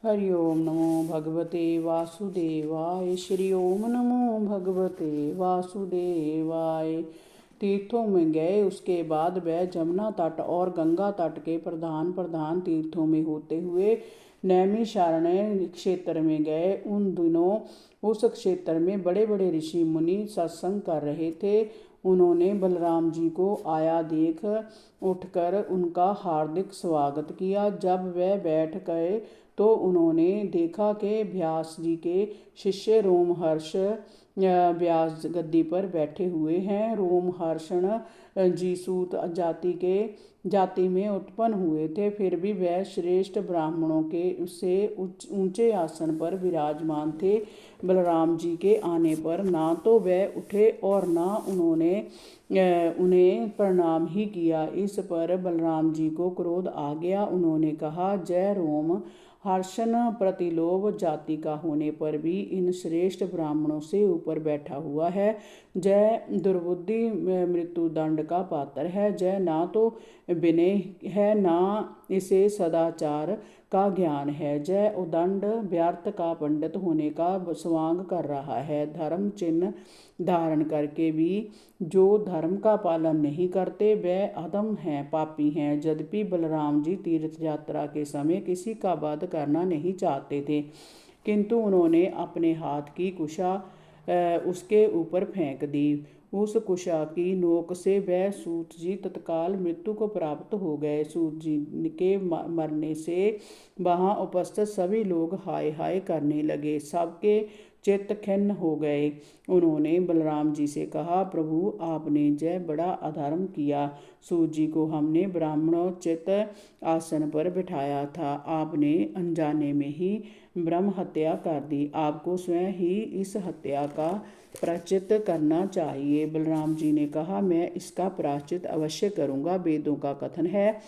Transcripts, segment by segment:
हरि ओम नमो भगवते वासुदेवाय। श्री ओम नमो भगवते वासुदेवाय। तीर्थों में गए, उसके बाद वह जमुना तट और गंगा तट के प्रधान प्रधान तीर्थों में होते हुए नैमिषारण्य क्षेत्र में गए। उन दिनों उस क्षेत्र में बड़े बड़े ऋषि मुनि सत्संग कर रहे थे। उन्होंने बलराम जी को आया देख उठकर उनका हार्दिक स्वागत किया। जब वह बैठ गए तो उन्होंने देखा कि व्यास जी के शिष्य रोमहर्ष व्यास गद्दी पर बैठे हुए हैं। रोमहर्षण जीसूत जाति में उत्पन्न हुए थे, फिर भी वह श्रेष्ठ ब्राह्मणों के उससे ऊंचे आसन पर विराजमान थे। बलराम जी के आने पर ना तो वह उठे और ना उन्होंने उन्हें प्रणाम ही किया। इस पर बलराम जी को क्रोध आ गया। उन्होंने कहा, जय रोम हर्षण प्रतिलोभ जाति का होने पर भी इन श्रेष्ठ ब्राह्मणों से ऊपर बैठा हुआ है। जय दुर्बुद्धि मृत्यु दंड का पात्र है। जय ना तो विनय है ना इसे सदाचार का ज्ञान है। जय उदंड व्यर्थ का पंडित होने का स्वांग कर रहा है। धर्म चिन्ह धारण करके भी जो धर्म का पालन नहीं करते वे अधम हैं, पापी हैं। यद्यपि बलराम जी तीर्थ यात्रा के समय किसी का वध करना नहीं चाहते थे, किंतु उन्होंने अपने हाथ की कुशा उसके ऊपर फेंक दी। उस कुशा की नोक से वह सूत जी तत्काल मृत्यु को प्राप्त हो गए। सूत जी के मरने से वहां उपस्थित सभी लोग हाय हाय करने लगे। सबके चित्त खिन्न हो गए। उन्होंने बलराम जी से कहा, प्रभु आपने जय बड़ा अधर्म किया। सूत जी को हमने ब्राह्मणोचित आसन पर बिठाया था, आपने अनजाने में ही ब्रह्म हत्या कर दी। आपको स्वयं ही इस हत्या का प्रायश्चित करना चाहिए। बलराम जी ने कहा, मैं इसका प्रायश्चित अवश्य करूँगा। वेदों का कथन है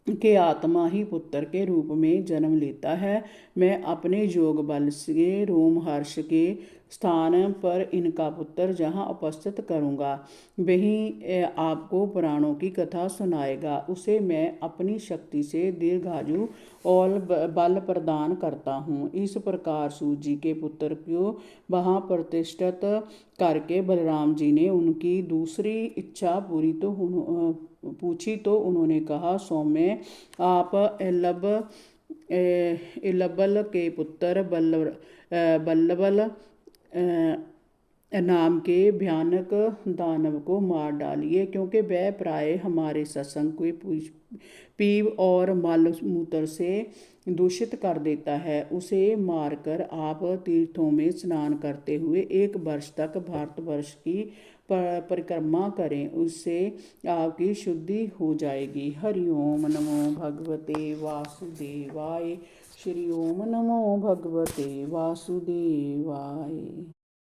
कि आत्मा ही पुत्र के रूप में जन्म लेता है। मैं अपने योग बल से रोमहर्ष के स्थान पर इनका पुत्र जहाँ उपस्थित करूँगा, वहीं आपको पुराणों की कथा सुनाएगा। उसे मैं अपनी शक्ति से दीर्घायु और बल प्रदान करता हूँ। इस प्रकार सूत जी के पुत्र को वहाँ प्रतिष्ठित करके बलराम जी ने उनकी दूसरी इच्छा पूछी तो उन्होंने कहा, सौम्य आप इलबल के पुत्र बल्लबल नाम के भयानक दानव को मार डालिए, क्योंकि वह प्राय हमारे सत्संग को पीव और मलमूत्र से दूषित कर देता है। उसे मारकर आप तीर्थों में स्नान करते हुए 1 वर्ष तक भारतवर्ष की परिक्रमा करें, उससे आपकी शुद्धि हो जाएगी। हरि ओम नमो भगवते वासुदेवाय। श्री ओम नमो भगवते वासुदेवाय।